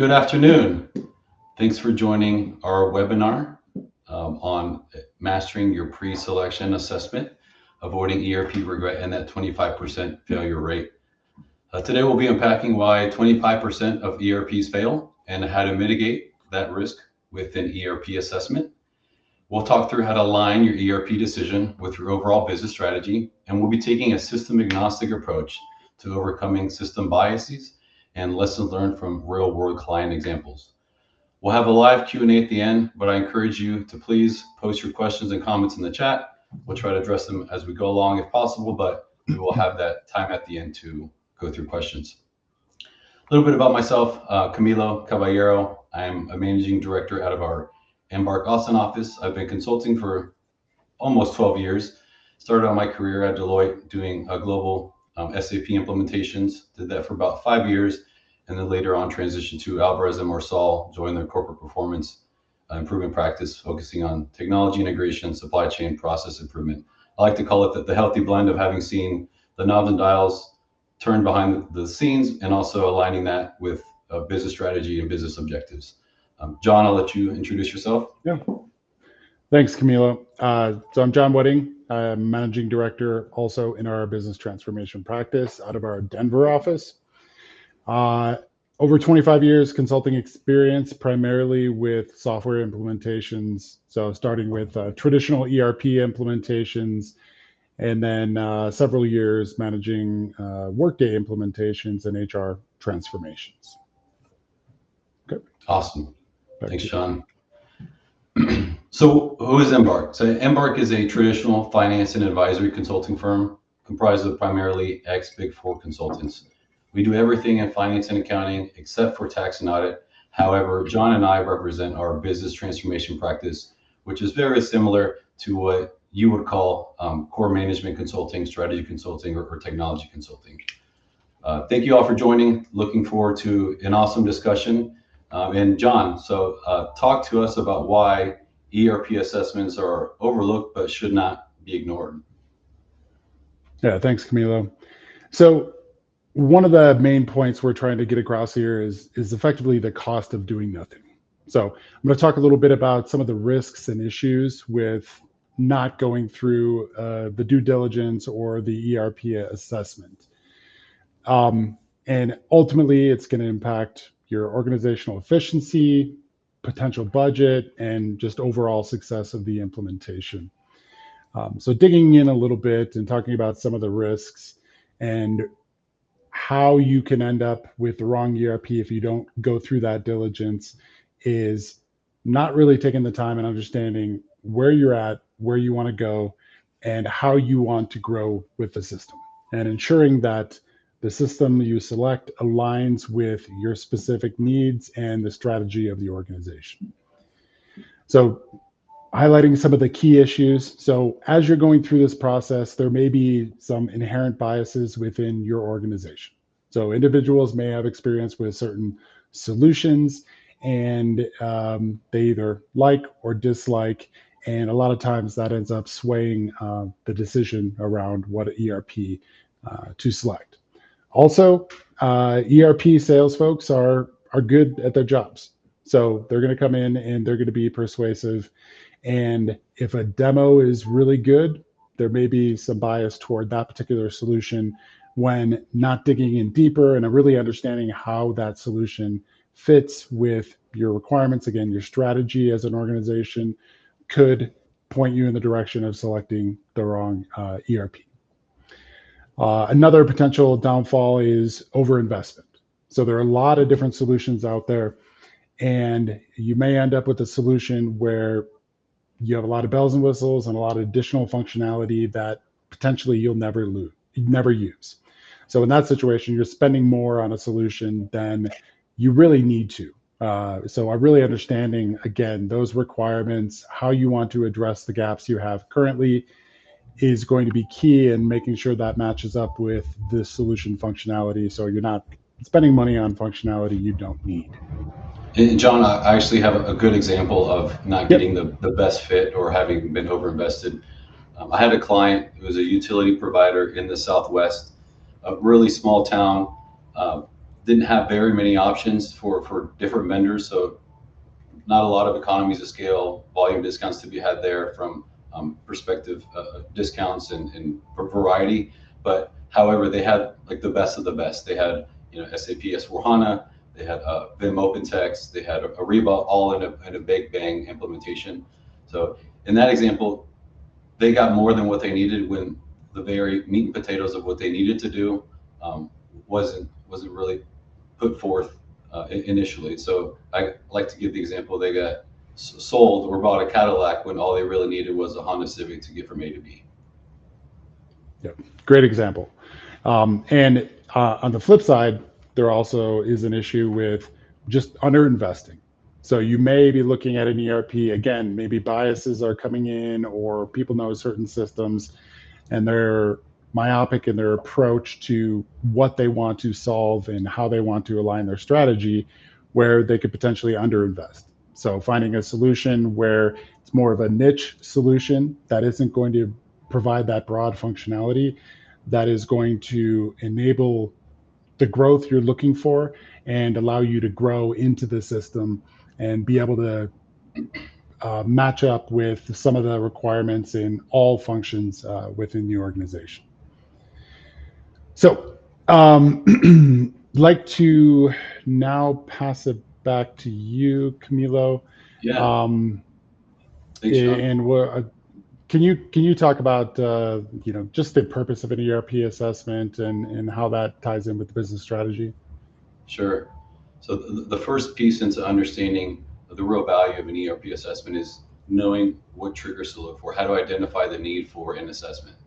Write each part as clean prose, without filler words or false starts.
Good afternoon. Thanks for joining our webinar on mastering your pre-selection assessment, avoiding ERP regret and that 25% failure rate. Today we'll be unpacking why 25% of ERPs fail and how to mitigate that risk with an ERP assessment. We'll talk through how to align your ERP decision with your overall business strategy, and we'll be taking a system agnostic approach to overcoming system biases and lessons learned from real world client examples. We'll have a live Q&A at the end, but I encourage you to please post your questions and comments in the chat. We'll try to address them as we go along if possible, but we will have that time at the end to go through questions. A little bit about myself, Camilo Caballero. I'm a managing director out of our Embark Austin office. I've been consulting for almost 12 years. Started out my career at Deloitte doing global SAP implementations. Did that for about 5 years, and then later on transitioned to Alvarez and Marsal, joined their corporate performance improvement practice, focusing on technology integration, supply chain process improvement. I like to call it the healthy blend of having seen the knobs and dials turn behind the scenes and also aligning that with business strategy and business objectives. John, I'll let you introduce yourself. Yeah. Thanks, Camilo. So I'm John Wedding. I'm managing director also in our business transformation practice out of our Denver office. Over 25 years consulting experience, primarily with software implementations. So starting with traditional ERP implementations, and then several years managing Workday implementations and HR transformations. Okay. Awesome. Thanks, John. So who is Embark? So Embark is a traditional finance and advisory consulting firm comprised of primarily ex-Big Four consultants. We do everything in finance and accounting except for tax and audit. However, John and I represent our business transformation practice, which is very similar to what you would call core management consulting, strategy consulting, or technology consulting. Thank you all for joining. Looking forward to an awesome discussion. And John, so talk to us about why ERP assessments are overlooked but should not be ignored. Yeah, thanks, Camilo. So one of the main points we're trying to get across here is effectively the cost of doing nothing. So I'm going to talk a little bit about some of the risks and issues with not going through the due diligence or the ERP assessment. And ultimately, it's going to impact your organizational efficiency, potential budget, and just overall success of the implementation. So digging in a little bit and talking about some of the risks and how you can end up with the wrong ERP if you don't go through that diligence is not really taking the time and understanding where you're at, where you want to go, and how you want to grow with the system, and ensuring that the system you select aligns with your specific needs and the strategy of the organization. So highlighting some of the key issues. So as you're going through this process, there may be some inherent biases within your organization. So individuals may have experience with certain solutions, and they either like or dislike, and a lot of times that ends up swaying the decision around what ERP to select. Also, ERP sales folks are good at their jobs. So they're going to come in and they're going to be persuasive. And if a demo is really good, there may be some bias toward that particular solution when not digging in deeper and really understanding how that solution fits with your requirements. Again, your strategy as an organization could point you in the direction of selecting the wrong ERP. Another potential downfall is overinvestment. So there are a lot of different solutions out there, and you may end up with a solution where you have a lot of bells and whistles and a lot of additional functionality that potentially you'll never use. So in that situation, you're spending more on a solution than you really need to. So I'm really understanding, again, those requirements, how you want to address the gaps you have currently is going to be key in making sure that matches up with the solution functionality, so you're not spending money on functionality you don't need. And John, I actually have a good example of not getting the best fit or having been overinvested. I had a client who was a utility provider in the Southwest, a really small town. didn't have very many options for different vendors. So not a lot of economies of scale, volume discounts to be had there from perspective discounts and variety. But however, they had like the best of the best. They had SAP S/4HANA, they had Vim OpenText, they had Ariba, all in a big bang implementation. So in that example, they got more than what they needed when the very meat and potatoes of what they needed to do um, wasn't really put forth initially. So I like to give the example they got sold or bought a Cadillac when all they really needed was a Honda Civic to get from A to B. Yep, great example. And on the flip side, there also is an issue with just underinvesting. So you may be looking at an ERP, again, maybe biases are coming in or people know certain systems and they're myopic in their approach to what they want to solve and how they want to align their strategy, where they could potentially underinvest. So finding a solution where it's more of a niche solution that isn't going to provide that broad functionality that is going to enable the growth you're looking for and allow you to grow into the system and be able to match up with some of the requirements in all functions within the organization. So, like to now pass it back to you, Camilo. Yeah, Um, thanks, Sean. and can you talk about just the purpose of an ERP assessment and how that ties in with the business strategy? Sure. So the first piece into understanding the real value of an ERP assessment is knowing what triggers to look for. How to identify the need for an assessment.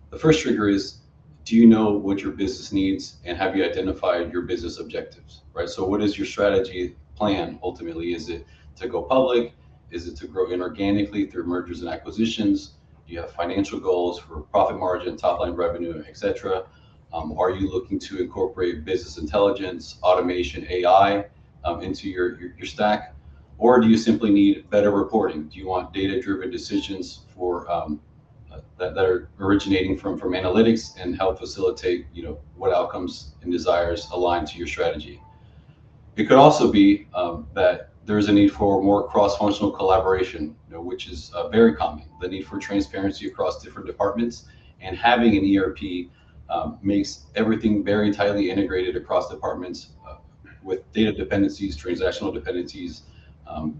The first trigger is, do you know what your business needs and have you identified your business objectives, right? So what is your strategy plan ultimately? Is it to go public? Is it to grow inorganically through mergers and acquisitions? Do you have financial goals for profit margin, top line revenue, etc.? Are you looking to incorporate business intelligence, automation, AI into your stack? Or do you simply need better reporting? Do you want data-driven decisions for that are originating from analytics and help facilitate what outcomes and desires align to your strategy? It could also be that there's a need for more cross-functional collaboration, which is very common. The need for transparency across different departments and having an ERP makes everything very tightly integrated across departments with data dependencies, transactional dependencies.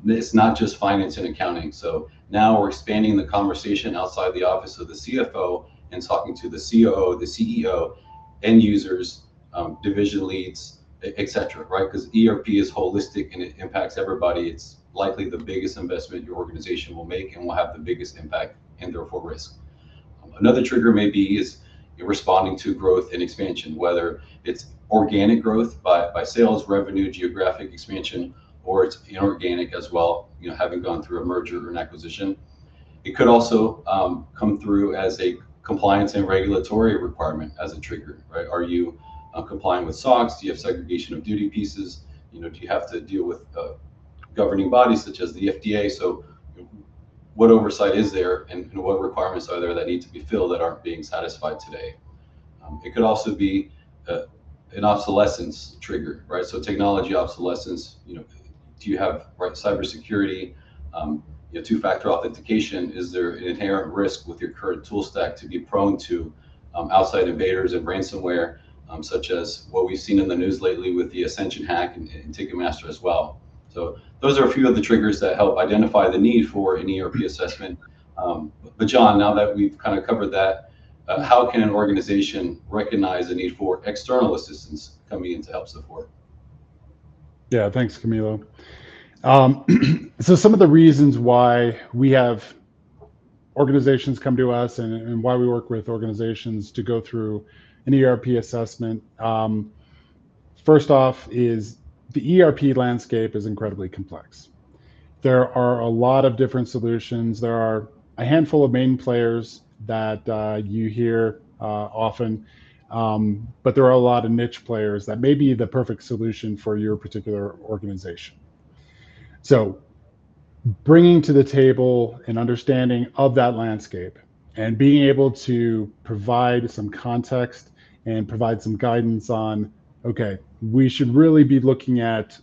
It's not just finance and accounting. So now we're expanding the conversation outside the office of the CFO and talking to the COO, the CEO, end users, division leads, etc. Right? Because ERP is holistic and it impacts everybody. It's likely the biggest investment your organization will make and will have the biggest impact and therefore risk. Another trigger maybe is responding to growth and expansion, whether it's organic growth by sales, revenue, geographic expansion, or it's inorganic as well, having gone through a merger or an acquisition. It could also come through as a compliance and regulatory requirement as a trigger, right? Are you complying with SOX? Do you have segregation of duty pieces? Do you have to deal with governing bodies such as the FDA? So what oversight is there and what requirements are there that need to be filled that aren't being satisfied today? It could also be an obsolescence trigger, right? So technology obsolescence, do you have right cybersecurity, two-factor authentication? Is there an inherent risk with your current tool stack to be prone to outside invaders and ransomware, such as what we've seen in the news lately with the Ascension hack and Ticketmaster as well? So those are a few of the triggers that help identify the need for an ERP assessment. But John, now that we've kind of covered that, how can an organization recognize the need for external assistance coming in to help support? Yeah, thanks, Camilo. So some of the reasons why we have organizations come to us and why we work with organizations to go through an ERP assessment. First off is the ERP landscape is incredibly complex. There are a lot of different solutions. There are a handful of main players that you hear often, but there are a lot of niche players that may be the perfect solution for your particular organization. So bringing to the table an understanding of that landscape and being able to provide some context and provide some guidance on, okay, we should really be looking at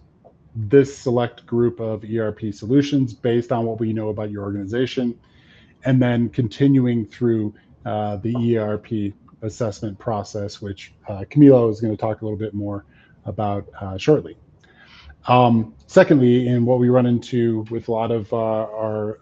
this select group of ERP solutions based on what we know about your organization, and then continuing through the ERP assessment process, which Camilo is going to talk a little bit more about shortly. Secondly, and what we run into with a lot of our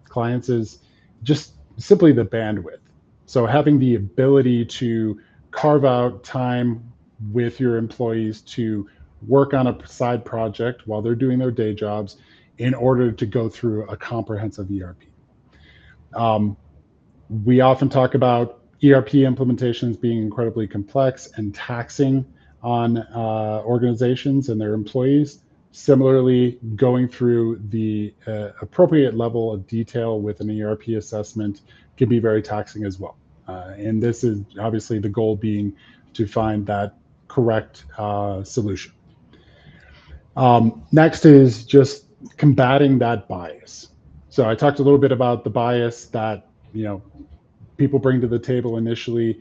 clients is just simply the bandwidth. So having the ability to carve out time with your employees to work on a side project while they're doing their day jobs in order to go through a comprehensive ERP. We often talk about ERP implementations being incredibly complex and taxing on organizations and their employees. Similarly, going through the appropriate level of detail with an ERP assessment can be very taxing as well. And this is obviously the goal being to find that correct solution. Next is just combating that bias. So I talked a little bit about the bias that people bring to the table initially,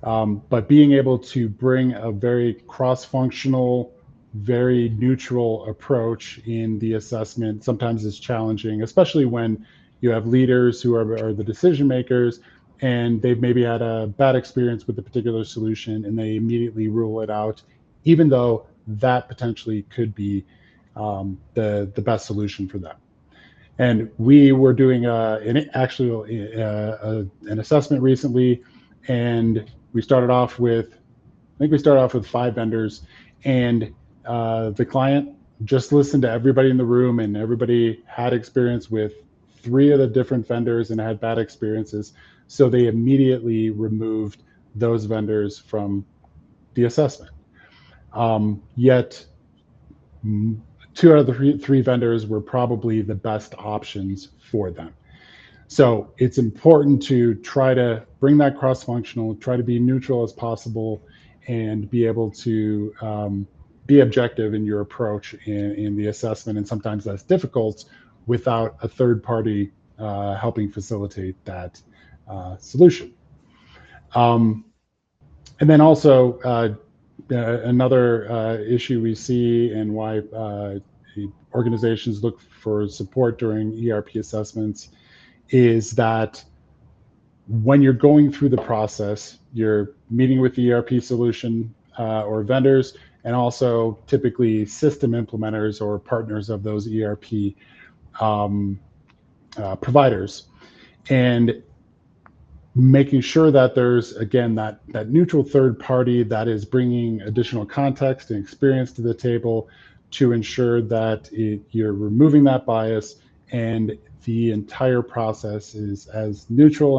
but being able to bring a very cross-functional, very neutral approach in the assessment sometimes is challenging, especially when you have leaders who are the decision makers and they've maybe had a bad experience with a particular solution and they immediately rule it out, even though that potentially could be the best solution for them. And we were doing an assessment recently, and we started off with, I think we started off with 5 vendors, and the client just listened to everybody in the room, and everybody had experience with 3 of the different vendors and had bad experiences. So they immediately removed those vendors from the assessment. Yet 2 out of the 3 vendors were probably the best options for them. So it's important to try to bring that cross-functional, try to be neutral as possible, and be able to be objective in your approach in the assessment. And sometimes that's difficult without a third party helping facilitate that solution. And then also another issue we see and why organizations look for support during ERP assessments is that when you're going through the process, you're meeting with the ERP solution or vendors, and also typically system implementers or partners of those ERP providers, and making sure that there's, again, that neutral third party that is bringing additional context and experience to the table to ensure that you're removing that bias and the entire process is as neutral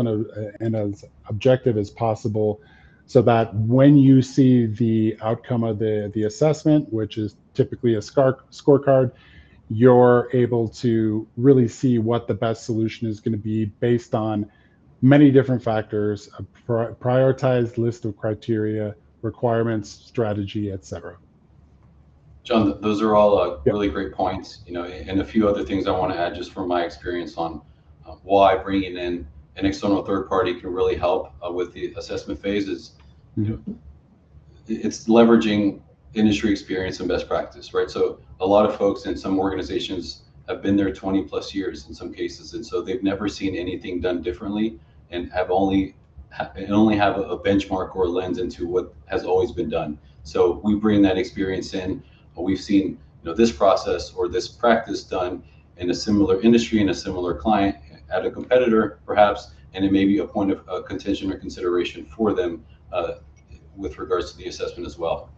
and as objective as possible, so that when you see the outcome of the assessment, which is typically a scorecard, you're able to really see what the best solution is going to be based on many different factors, a prioritized list of criteria, requirements, strategy, etc. John, those are all really great points, and a few other things I want to add just from my experience on why bringing in an external third party can really help with the assessment phase is, it's leveraging industry experience and best practice, right? So a lot of folks in some organizations have been there 20 plus years in some cases, and so they've never seen anything done differently and only have a benchmark or a lens into what has always been done. So we bring that experience in. We've seen this process or this practice done in a similar industry and a similar client at a competitor perhaps, and it may be a point of contention or consideration for them with regards to the assessment as well.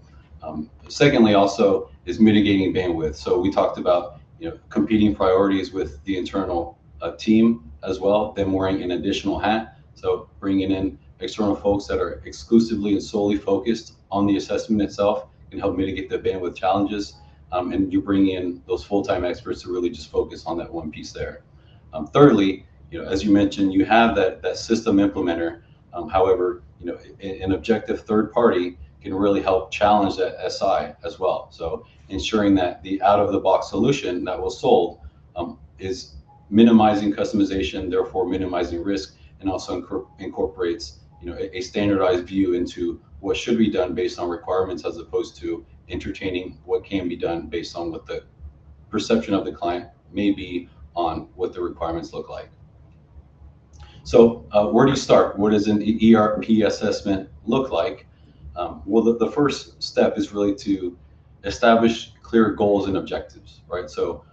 Secondly, also is mitigating bandwidth. So we talked about competing priorities with the internal team as well, them wearing an additional hat. So bringing in external folks that are exclusively and solely focused on the assessment itself can help mitigate the bandwidth challenges. And you bring in those full-time experts to really just focus on that one piece there. Thirdly, as you mentioned, you have that system implementer. However, an objective third party can really help challenge that SI as well. So ensuring that the out-of-the-box solution that was sold is minimizing customization, therefore minimizing risk, and also incorporates a standardized view into what should be done based on requirements as opposed to entertaining what can be done based on what the perception of the client may be on what the requirements look like. So where do you start? What does an ERP assessment look like? Well, the first step is really to establish clear goals and objectives, right? So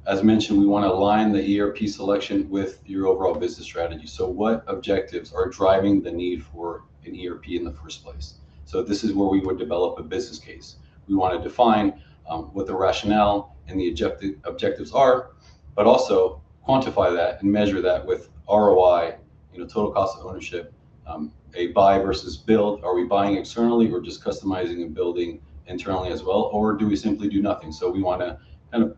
as mentioned, we want to align the ERP selection with your overall business strategy. So what objectives are driving the need for an ERP in the first place? So this is where we would develop a business case. We want to define what the rationale and the objectives are, but also quantify that and measure that with ROI, total cost of ownership, a buy versus build. Are we buying externally or just customizing and building internally as well? Or do we simply do nothing? So we want to kind of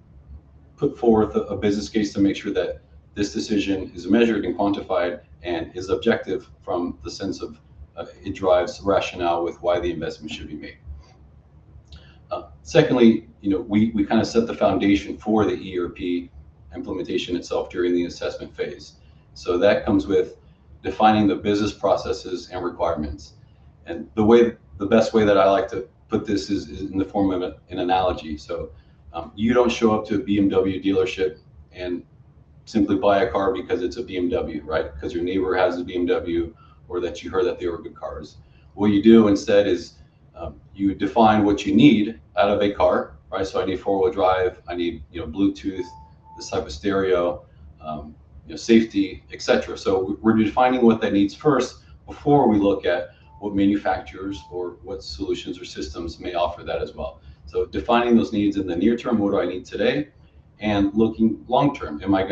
put forth a business case to make sure that this decision is measured and quantified and is objective from the sense of it drives rationale with why the investment should be made. Secondly, we kind of set the foundation for the ERP implementation itself during the assessment phase. So that comes with defining the business processes and requirements. And the best way that I like to put this is in the form of an analogy. So you don't show up to a BMW dealership and simply buy a car because it's a BMW, right? Because your neighbor has a BMW or that you heard that they were good cars. What you do instead is you define what you need out of a car, right? So I need four-wheel drive, I need Bluetooth, this type of stereo, safety, etc. So we're defining what that needs first before we look at what manufacturers or what solutions or systems may offer that as well. So defining those needs in the near term, what do I need today, and looking long term. Am I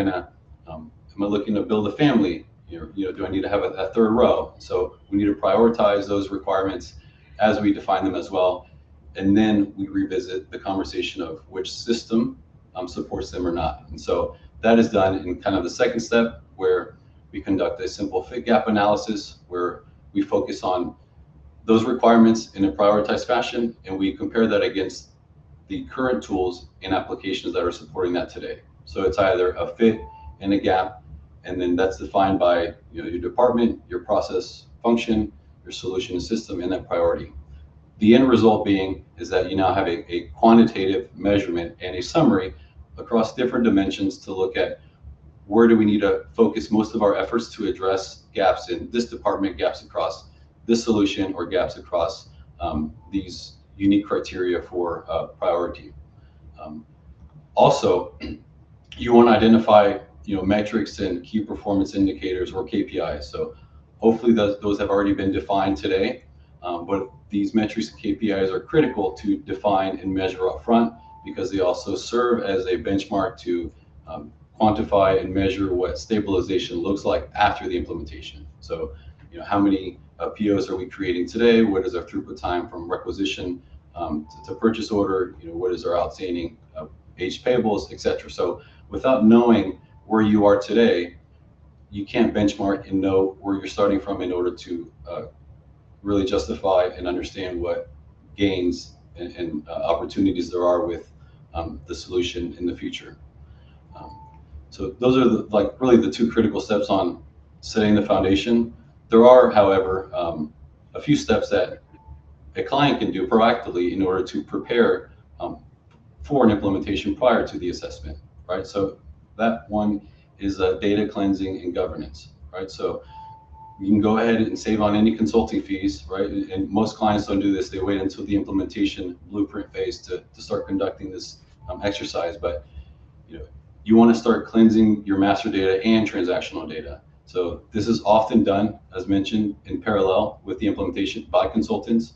looking to build a family? Do I need to have a third row? So we need to prioritize those requirements as we define them as well, and then we revisit the conversation of which system supports them or not. And so that is done in kind of the second step, where we conduct a simple fit gap analysis, where we focus on those requirements in a prioritized fashion, and we compare that against the current tools and applications that are supporting that today. So it's either a fit and a gap, and then that's defined by your department, your process function, your solution and system, and that priority. The end result being is that you now have a quantitative measurement and a summary across different dimensions to look at where do we need to focus most of our efforts to address gaps in this department, gaps across this solution, or gaps across these unique criteria for priority. Also, you want to identify metrics and key performance indicators, or KPIs. So hopefully those have already been defined today, but these metrics and KPIs are critical to define and measure up front, because they also serve as a benchmark to quantify and measure what stabilization looks like after the implementation. So how many POs are we creating today? What is our throughput time from requisition to purchase order? What is our outstanding aged payables, etc. So without knowing where you are today, you can't benchmark and know where you're starting from in order to really justify and understand what gains and opportunities there are with the solution in the future. So those are really the two critical steps on setting the foundation. There are, however, a few steps that a client can do proactively in order to prepare for an implementation prior to the assessment, right? So that one is data cleansing and governance, right? So you can go ahead and save on any consulting fees, right? And most clients don't do this. They wait until the implementation blueprint phase to start conducting this exercise. But you want to start cleansing your master data and transactional data. So this is often done, as mentioned, in parallel with the implementation by consultants.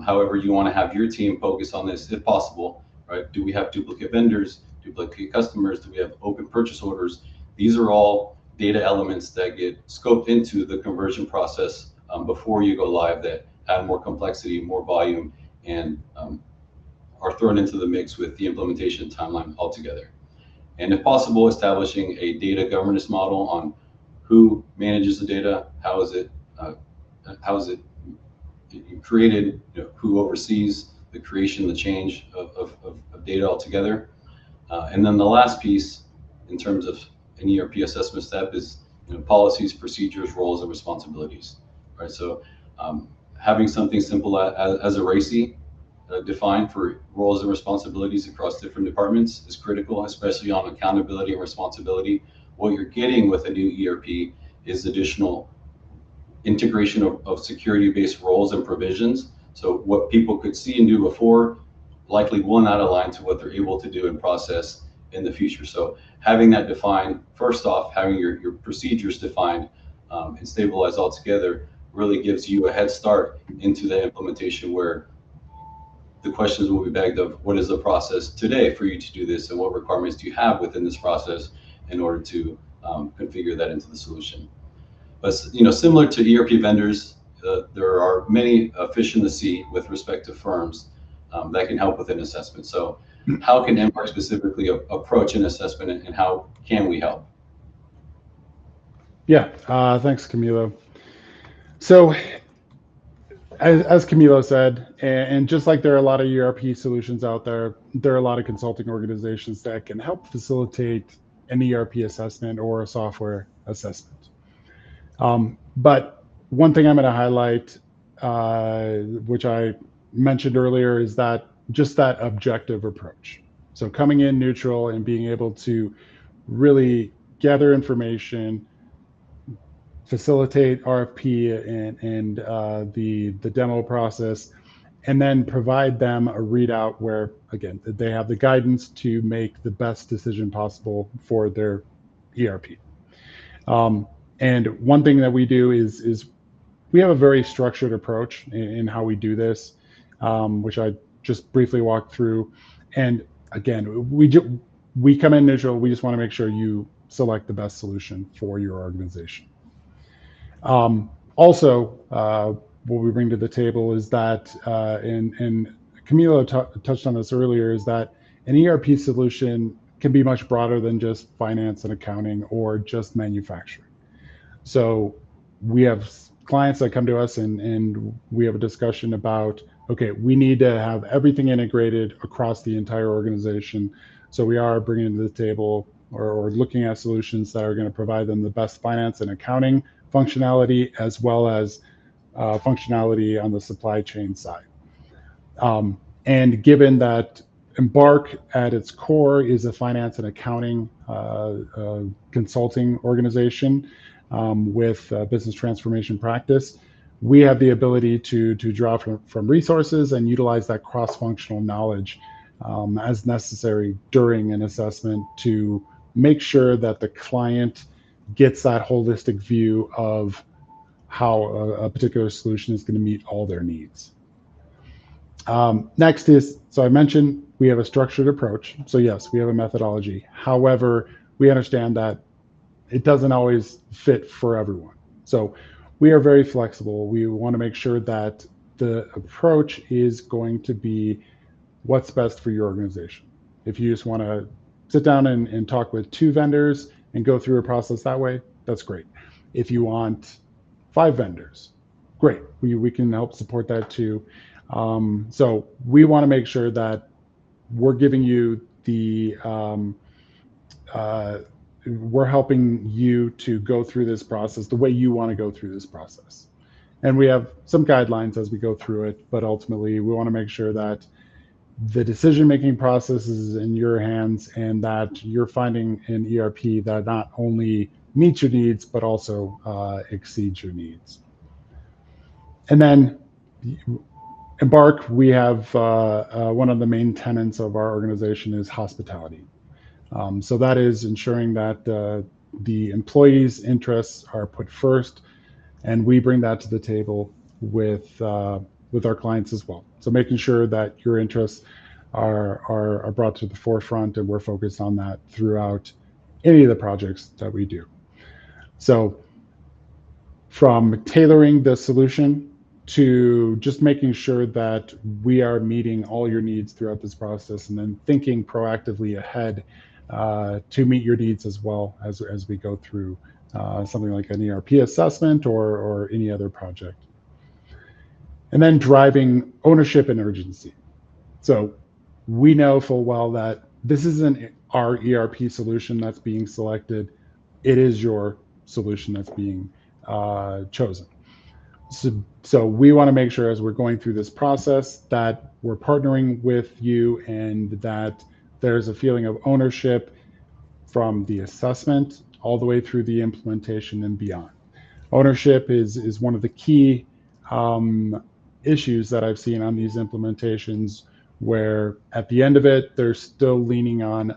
However, you want to have your team focus on this if possible, right? Do we have duplicate vendors, duplicate customers? Do we have open purchase orders? These are all data elements that get scoped into the conversion process before you go live, that add more complexity, more volume, and are thrown into the mix with the implementation timeline altogether. And if possible, establishing a data governance model on who manages the data, how is it created, who oversees the creation, the change of data altogether. And then the last piece in terms of an ERP assessment step is policies, procedures, roles, and responsibilities, right? So having something simple as a RACI, defined for roles and responsibilities across different departments is critical, especially on accountability and responsibility. What you're getting with a new ERP is additional integration of security-based roles and provisions. So what people could see and do before likely will not align to what they're able to do and process in the future. So having that defined, first off, having your procedures defined and stabilized all together really gives you a head start into the implementation, where the questions will be begged of what is the process today for you to do this, and what requirements do you have within this process in order to configure that into the solution. But similar to ERP vendors, there are many fish in the sea with respect to firms that can help with an assessment. So how can Embark specifically approach an assessment, and how can we help? Yeah, thanks, Camilo. So as Camilo said, and just like there are a lot of ERP solutions out there, there are a lot of consulting organizations that can help facilitate an ERP assessment or a software assessment. But one thing I'm going to highlight, which I mentioned earlier, is that just that objective approach. So coming in neutral and being able to really gather information, facilitate RFP and the demo process, and then provide them a readout where, again, they have the guidance to make the best decision possible for their ERP. And one thing that we do is we have a very structured approach in how we do this, which I just briefly walked through. And again, we come in neutral. We just want to make sure you select the best solution for your organization. Also, what we bring to the table is that, and Camilo touched on this earlier, is that an ERP solution can be much broader than just finance and accounting or just manufacturing. So we have clients that come to us and we have a discussion about, okay, we need to have everything integrated across the entire organization. So we are bringing to the table or looking at solutions that are going to provide them the best finance and accounting functionality, as well as functionality on the supply chain side. And given that Embark at its core is a finance and accounting consulting organization with business transformation practice, we have the ability to draw from resources and utilize that cross-functional knowledge as necessary during an assessment to make sure that the client gets that holistic view of how a particular solution is going to meet all their needs. Next is, so I mentioned we have a structured approach. So yes, we have a methodology. However, we understand that it doesn't always fit for everyone. So we are very flexible. We want to make sure that the approach is going to be what's best for your organization. If you just want to sit down and talk with 2 vendors and go through a process that way, that's great. If you want 5 vendors, great. We can help support that too. So we want to make sure that we're giving you the, we're helping you to go through this process the way you want to go through this process. And we have some guidelines as we go through it, but ultimately we want to make sure that the decision-making process is in your hands and that you're finding an ERP that not only meets your needs, but also exceeds your needs. And then Embark, we have one of the main tenets of our organization is hospitality. So that is ensuring that the employees' interests are put first, and we bring that to the table with our clients as well. So making sure that your interests are brought to the forefront, and we're focused on that throughout any of the projects that we do. So from tailoring the solution to just making sure that we are meeting all your needs throughout this process, and then thinking proactively ahead to meet your needs as well as we go through something like an ERP assessment or any other project. And then driving ownership and urgency. So we know full well that this isn't our ERP solution that's being selected. It is your solution that's being chosen. So we want to make sure as we're going through this process that we're partnering with you and that there's a feeling of ownership from the assessment all the way through the implementation and beyond. Ownership is one of the key issues that I've seen on these implementations, where at the end of it, they're still leaning on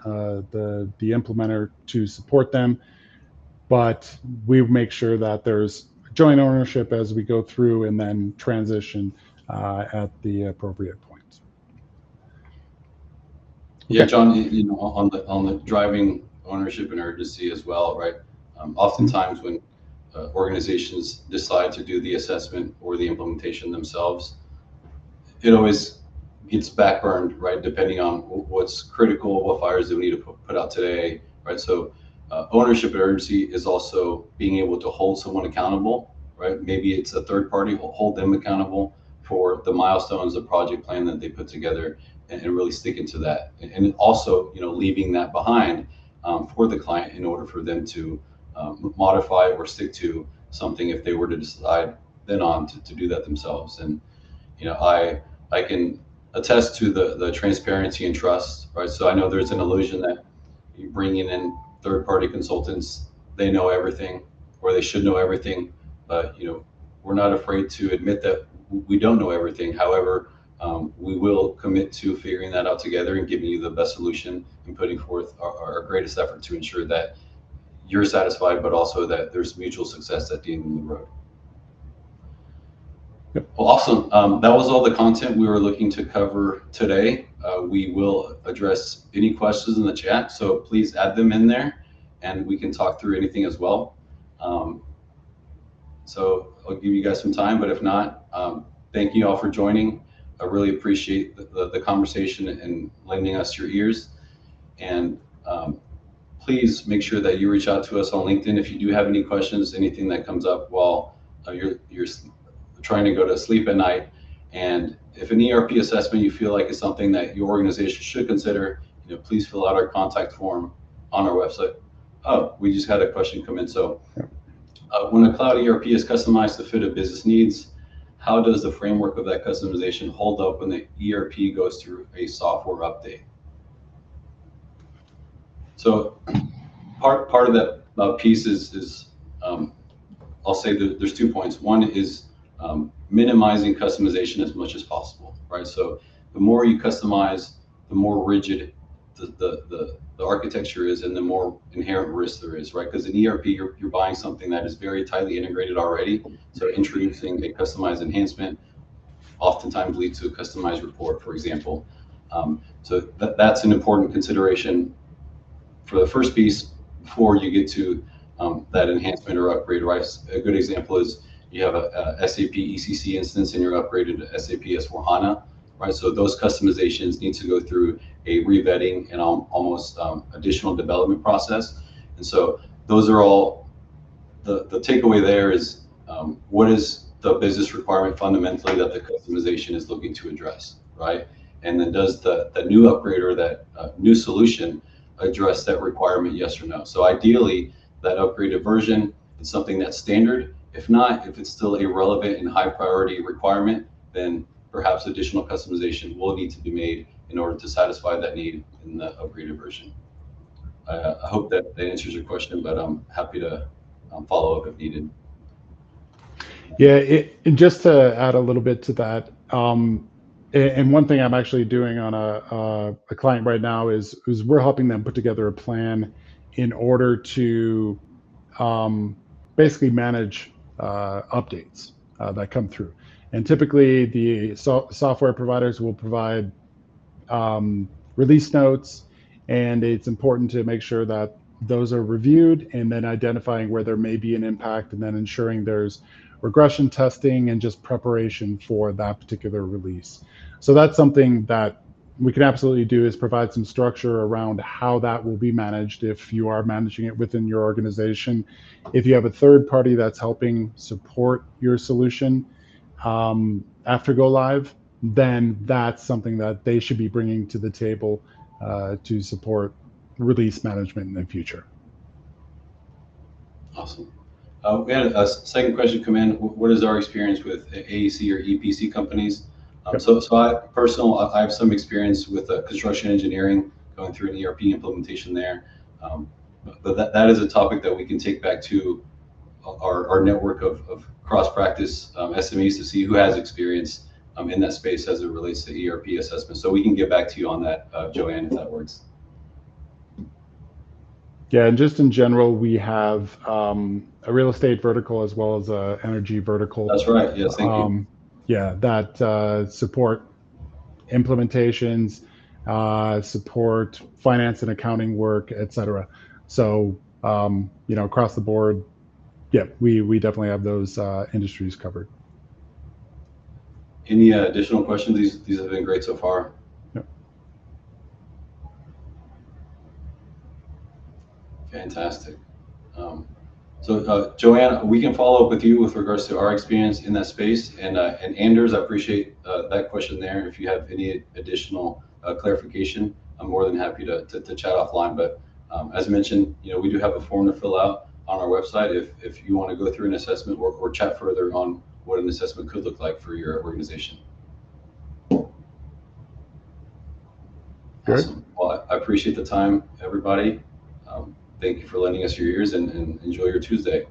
the implementer to support them, but we make sure that there's joint ownership as we go through and then transition at the appropriate point. Yeah, John, on the driving ownership and urgency as well, right? Oftentimes when organizations decide to do the assessment or the implementation themselves, it always gets backburned, right? Depending on what's critical, what fires do we need to put out today, right? So ownership and urgency is also being able to hold someone accountable, right? Maybe it's a third party, hold them accountable for the milestones, the project plan that they put together, and really sticking to that. And also, leaving that behind for the client in order for them to modify or stick to something if they were to decide then on to do that themselves. And I can attest to the transparency and trust, right? So I know there's an illusion that you bringing in third-party consultants, they know everything or they should know everything, but we're not afraid to admit that we don't know everything. However, we will commit to figuring that out together and giving you the best solution and putting forth our greatest effort to ensure that you're satisfied, but also that there's mutual success at the end of the road. Yep. Well, awesome. That was all the content we were looking to cover today. We will address any questions in the chat, so please add them in there and we can talk through anything as well. So I'll give you guys some time, but if not, thank you all for joining. I really appreciate the conversation and lending us your ears. And please make sure that you reach out to us on LinkedIn if you do have any questions, anything that comes up while you're trying to go to sleep at night. And if an ERP assessment you feel like is something that your organization should consider, please fill out our contact form on our website. Oh, we just had a question come in. So when a cloud ERP is customized to fit a business needs, how does the framework of that customization hold up when the ERP goes through a software update? So part of that piece is I'll say that there's 2 points. One is minimizing customization as much as possible, right? So the more you customize, the more rigid the architecture is and the more inherent risk there is, right? Because in ERP, you're buying something that is very tightly integrated already. So introducing a customized enhancement oftentimes leads to a customized report, for example. So that's an important consideration for the first piece before you get to that enhancement or upgrade, right? A good example is you have a SAP ECC instance and you're upgraded to SAP S/4HANA, right? So those customizations need to go through a revetting and almost additional development process. And so those are all, the takeaway there is what is the business requirement fundamentally that the customization is looking to address, right? And then does the new upgrade or that new solution address that requirement, yes or no? So ideally, that upgraded version is something that's standard. If not, if it's still a relevant and high priority requirement, then perhaps additional customization will need to be made in order to satisfy that need in the upgraded version. I hope that answers your question, but I'm happy to follow up if needed. Yeah, and just to add a little bit to that, and one thing I'm actually doing on a client right now is we're helping them put together a plan in order to basically manage updates that come through. And typically the software providers will provide release notes, and it's important to make sure that those are reviewed and then identifying where there may be an impact and then ensuring there's regression testing and just preparation for that particular release. So that's something that we can absolutely do, is provide some structure around how that will be managed if you are managing it within your organization. If you have a third party that's helping support your solution after go live, then that's something that they should be bringing to the table to support release management in the future. Awesome. We had a second question come in. What is our experience with AEC or EPC companies? Yep. So I have some experience with construction engineering, going through an ERP implementation there. But that is a topic that we can take back to our network of cross-practice SMEs to see who has experience in that space as it relates to ERP assessment. So we can get back to you on that, Joanne, if that works. Yeah, and just in general, we have a real estate vertical as well as a energy vertical. That's right. Yes, thank you. Yeah, that support implementations, support finance and accounting work, etc. So, across the board, yeah, we definitely have those industries covered. Any additional questions? These have been great so far. Yep. Fantastic. So Joanne, we can follow up with you with regards to our experience in that space. And Anders, I appreciate that question there. If you have any additional clarification, I'm more than happy to chat offline. But as mentioned, we do have a form to fill out on our website if you want to go through an assessment or chat further on what an assessment could look like for your organization. Good. Awesome. Well, I appreciate the time, everybody. Thank you for lending us your ears, and enjoy your Tuesday.